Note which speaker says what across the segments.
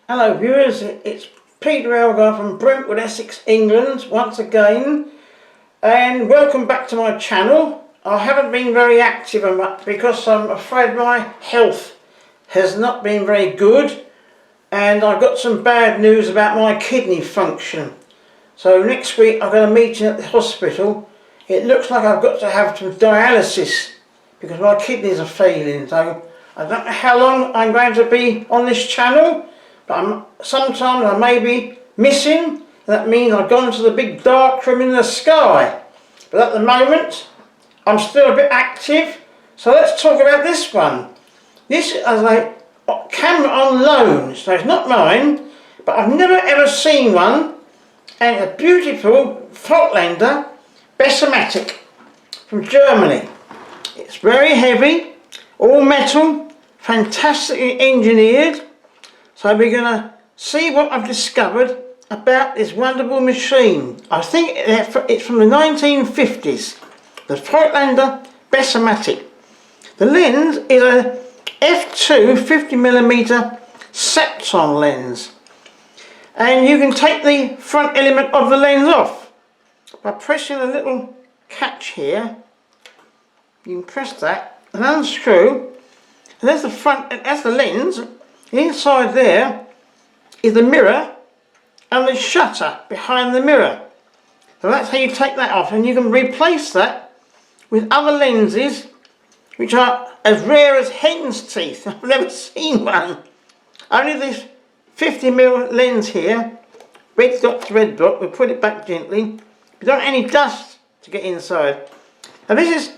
Speaker 1: Hello viewers, it's Peter Elgar from Brentwood, Essex, England once again, and welcome back to my channel. I haven't been very active because I'm afraid my health has not been very good, and I've got some bad news about my kidney function. So next week I've got a meeting at the hospital. It looks like I've got to have some dialysis because my kidneys are failing. So I don't know how long I'm going to be on this channel, but sometimes I may be missing. That means I've gone to the big dark room in the sky. But at the moment, I'm still a bit active. So let's talk about this one. This is a camera on loan, so it's not mine, but I've never ever seen one. And a beautiful VOIGTLANDER BESSAMATIC from Germany. It's very heavy, all metal, fantastically engineered. So we're going to see what I've discovered about this wonderful machine. I think it's from the 1950s, the VOIGTLANDER BESSAMATIC. The lens is a f2 50mm Septon lens, and you can take the front element of the lens off by pressing a little catch here. You can press that and unscrew, and there's the front, and that's the lens. Inside there is the mirror and the shutter behind the mirror. So that's how you take that off, and you can replace that with other lenses which are as rare as hen's teeth. I've never seen one. Only this 50mm lens here, red dot to red dot. We'll put it back gently. We don't want any dust to get inside. And this is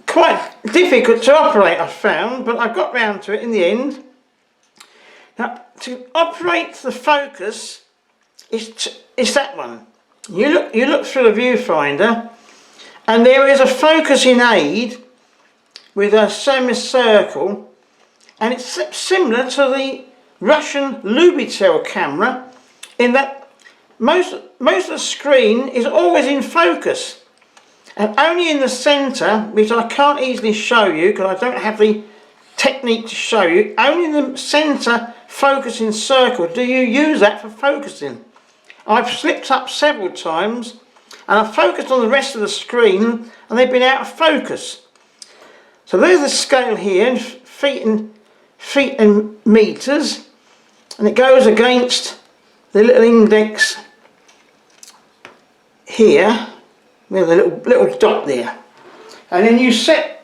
Speaker 1: quite difficult to operate, I've found, but I got round to it in the end. Now, to operate the focus is that one. You look through the viewfinder, and there is a focusing aid with a semicircle, and it's similar to the Russian Lubitel camera in that most of the screen is always in focus, and only in the centre, which I can't easily show you because I don't have the technique to show you, only in the centre focusing circle do you use that for focusing. I've slipped up several times and I've focused on the rest of the screen and they've been out of focus. So there's the scale here in feet and meters, and it goes against the little index here with a little dot there, and then you set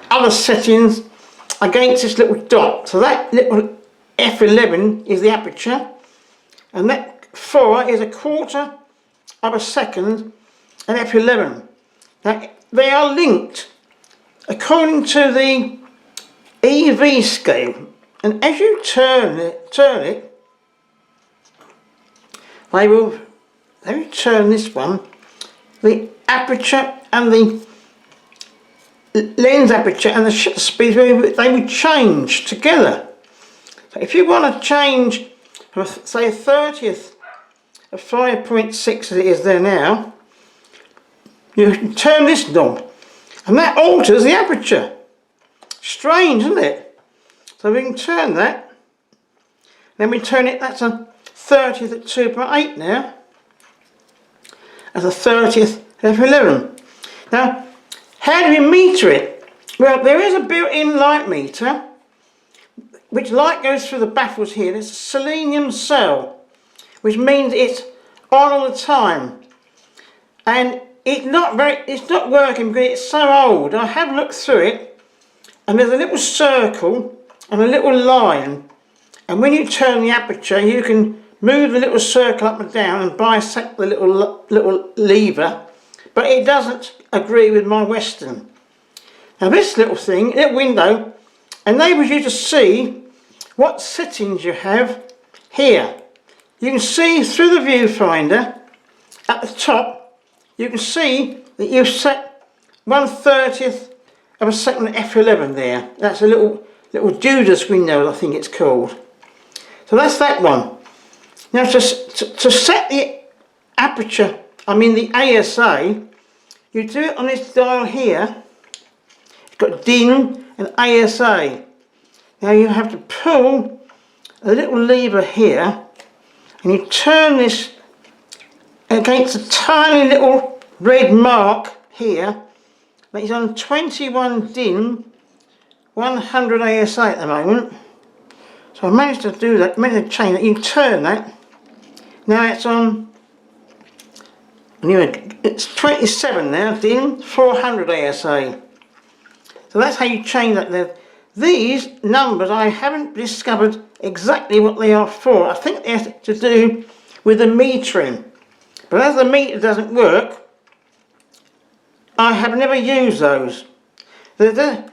Speaker 1: other settings against this little dot. So that little f11 is the aperture, and that 4 is 1/4 of a second at f11. Now they are linked according to the EV scale, and as you turn it, they will. Let me turn this one. The aperture and the lens aperture and the shutter speed, they would change together. So if you want to change from, say, a 30th of 5.6 as it is there now, you can turn this knob and that alters the aperture. Strange, isn't it? So we can turn that, then we turn it, that's a 30th at 2.8 now, as a 30th at f11. Now, how do we meter it? Well, there is a built-in light meter, which light goes through the baffles here. It's a selenium cell, which means it's on all the time. And it's not working because it's so old. I have looked through it, and there's a little circle and a little line. And when you turn the aperture, you can move the little circle up and down and bisect the little lever, but it doesn't agree with my Western. Now this little thing, little window, enables you to see what settings you have here. You can see through the viewfinder at the top, you can see that you've set 1/30th of a second at f11 there. That's a little Judas window, I think it's called. So that's that one. Now to set the aperture, the ASA, you do it on this dial here. It's got DIN and ASA. Now you have to pull a little lever here, and you turn this against a tiny little red mark here that is on 21 DIN 100 ASA at the moment. So I managed to do that, managed to change it. You turn that. Now it's on, it's 27 now, DIN 400 ASA. So that's how you change that there. These numbers, I haven't discovered exactly what they are for. I think they have to do with the metering. But as the meter doesn't work, I have never used those. The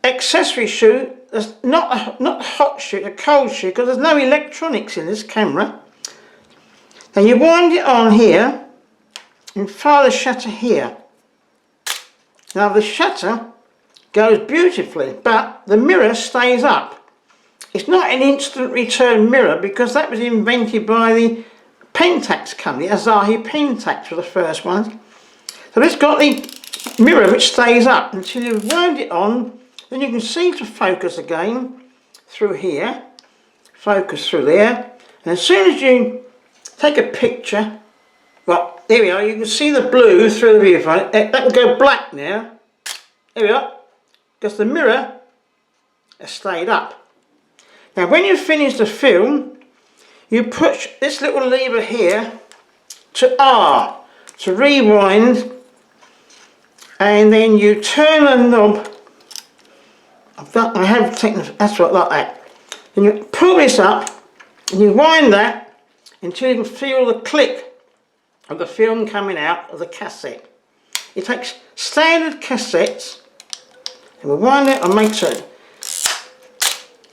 Speaker 1: accessory shoe, it's not a hot shoe, a cold shoe, because there's no electronics in this camera. And you wind it on here and fire the shutter here. Now the shutter goes beautifully, but the mirror stays up. It's not an instant return mirror because that was invented by the Pentax company. Asahi Pentax were the first ones. So it's got the mirror which stays up until you wind it on. Then you can see to focus again through here, focus through there, and as soon as you take a picture, well, there we are, you can see the blue through the viewfinder. That will go black now. There we are, because the mirror has stayed up. Now when you finish the film, you push this little lever here to R to rewind, and then you turn the knob. I have taken that's right, like that. And you pull this up and you wind that until you can feel the click of the film coming out of the cassette. It takes standard cassettes and we'll wind it and make sure.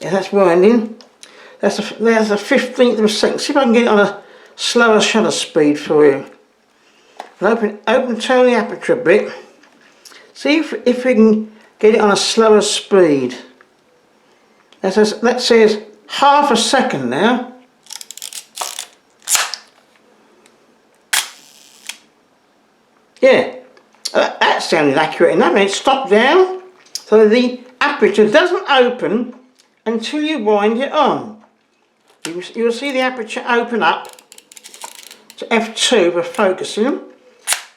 Speaker 1: Yeah, that's winding. There's a 15th of a second. See if I can get it on a slower shutter speed for you. And turn the aperture a bit. See if we can get it on a slower speed. That says half a second now. Yeah, that sounded accurate enough, and it stopped down. So the aperture doesn't open until you wind it on. You will see the aperture open up to F2 for focusing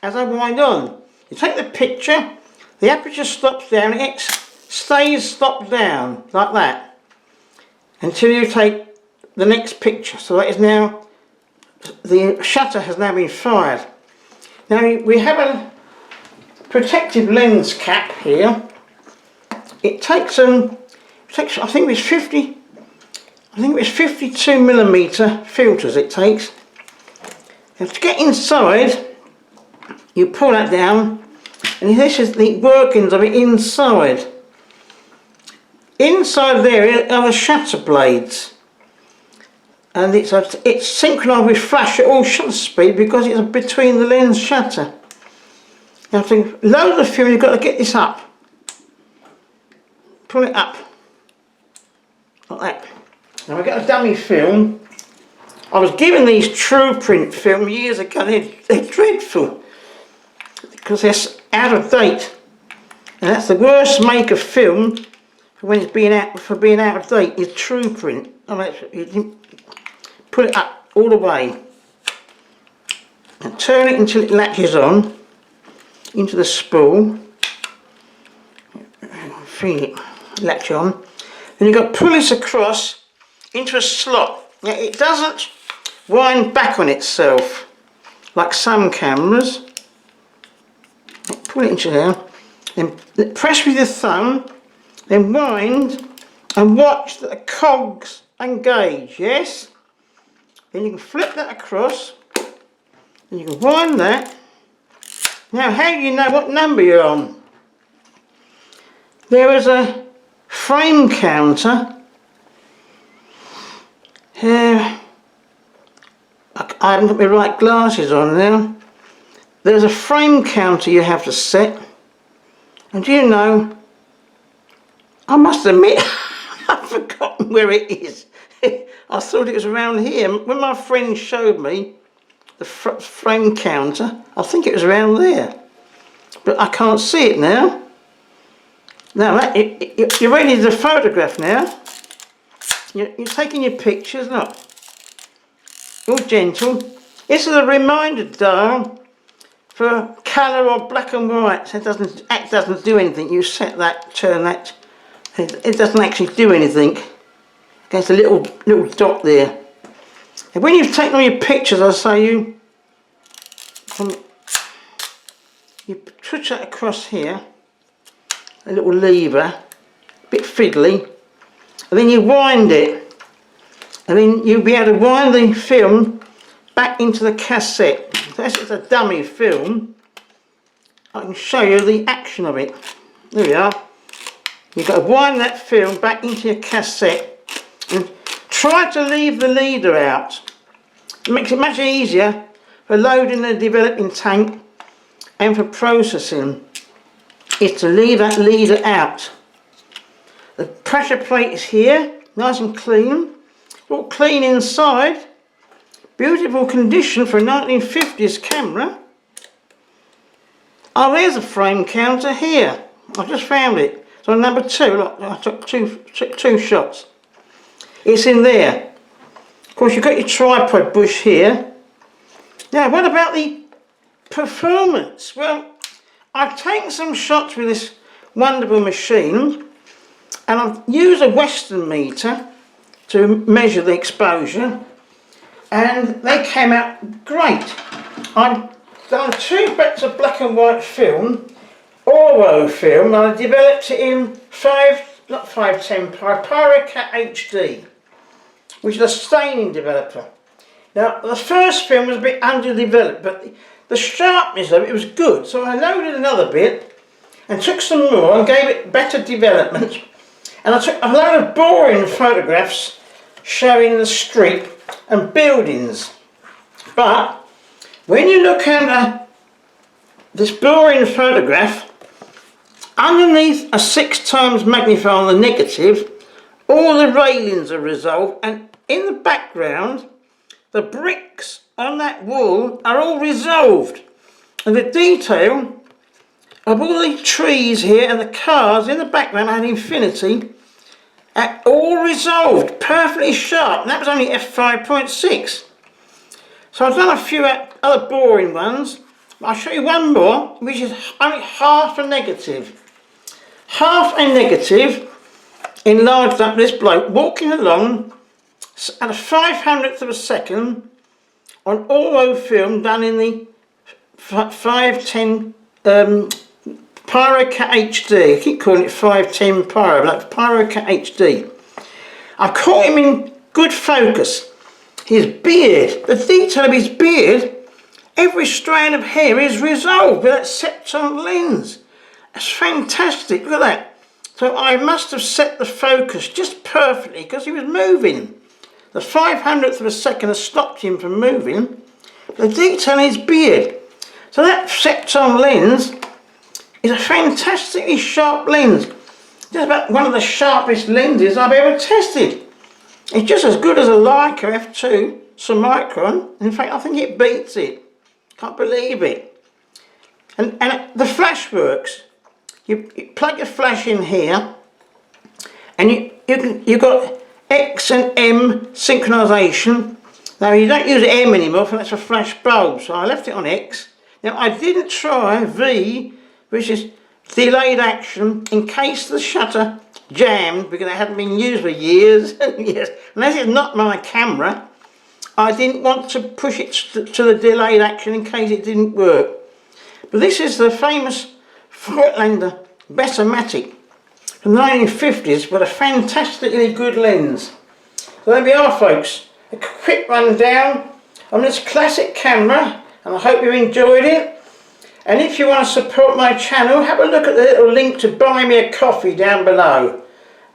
Speaker 1: as I wind on. You take the picture, the aperture stops down, it stays stopped down like that until you take the next picture. So that is now, the shutter has now been fired. Now we have a protective lens cap here. It takes I think it's 52mm filters it takes. And to get inside, you pull that down, and this is the workings of it inside. Inside there are the shutter blades, and it's synchronised with flash at all shutter speed because it's between the lens shutter. Now to load the film, you've got to get this up. Pull it up like that. Now we've got a dummy film. I was given these true print film years ago. They're dreadful because they're out of date, and that's the worst make of film for when it's being out of date is true print. You put it up all the way and turn it until it latches on into the spool. Feel it latch on. Then you've got to pull this across into a slot. Now it doesn't wind back on itself like some cameras. Pull it into there, then press with your thumb, then wind and watch the cogs engage, yes? Then you can flip that across, and you can wind that. Now how do you know what number you're on? There is a frame counter. I haven't got my right glasses on now. There's a frame counter you have to set, and do you know, I must admit I've forgotten where it is. I thought it was around here. When my friend showed me the frame counter, I think it was around there, but I can't see it now. Now you're ready to photograph now. you're taking your pictures, look. All gentle. This is a reminder dial for colour or black and white. So it doesn't do anything. You set that, turn that. It doesn't actually do anything. There's a little dot there. And when you've taken all your pictures, I say you push that across here, a little lever, a bit fiddly, and then you wind it, and then you'll be able to wind the film back into the cassette. So this is a dummy film. I can show you the action of it. There we are. You've got to wind that film back into your cassette and try to leave the leader out. It makes it much easier for loading the developing tank and for processing, is to leave that leader out. The pressure plate is here, nice and clean, all clean inside, beautiful condition for a 1950s camera. Oh, there's a frame counter here. I just found it. So number 2, look, I took two shots. It's in there. Of course, you've got your tripod bush here. Now, what about the performance? Well, I've taken some shots with this wonderful machine, and I've used a Western meter to measure the exposure, and they came out great. I've done 2 bits of black and white film, Oro film, and I developed it in 510 PyroCat HD, which is a staining developer. Now, the first film was a bit underdeveloped, but the sharpness of it was good, so I loaded another bit and took some more and gave it better development. And I took a load of boring photographs showing the street and buildings. But when you look at this boring photograph, underneath a 6 times magnifier on the negative, all the railings are resolved, and in the background the bricks on that wall are all resolved, and the detail of all the trees here and the cars in the background and infinity are all resolved, perfectly sharp, and that was only f5.6. So I've done a few other boring ones. I'll show you one more, which is only half a negative. Half a negative enlarged up this bloke walking along at a 500th of a second on Oro film done in the 510 PyroCat HD. I keep calling it 510 Pyro, but that's PyroCat HD. I caught him in good focus. His beard, the detail of his beard, every strand of hair is resolved with that Septon lens. That's fantastic, look at that. So I must have set the focus just perfectly because he was moving. The 500th of a second has stopped him from moving. The detail in his beard. So that Septon lens is a fantastically sharp lens. Just about one of the sharpest lenses I've ever tested. It's just as good as a Leica f2 Summicron. In fact, I think it beats it. Can't believe it. And the flash works. You plug your flash in here, and you've got X and M synchronization. Now you don't use M anymore, for that's a flash bulb, so I left it on X. Now I didn't try V, which is delayed action, in case the shutter jammed, because it hadn't been used for years and years. And as it's not my camera, I didn't want to push it to the delayed action in case it didn't work. But this is the famous VOIGTLANDER BESSAMATIC from the 1950s, with a fantastically good lens. So there we are, folks. A quick rundown on this classic camera, and I hope you enjoyed it. And if you want to support my channel, have a look at the little link to buy me a coffee down below.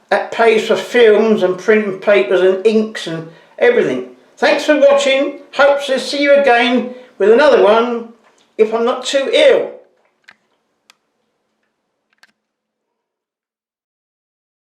Speaker 1: That pays for films and printing papers and inks and everything. Thanks for watching. Hope to see you again with another one if I'm not too ill.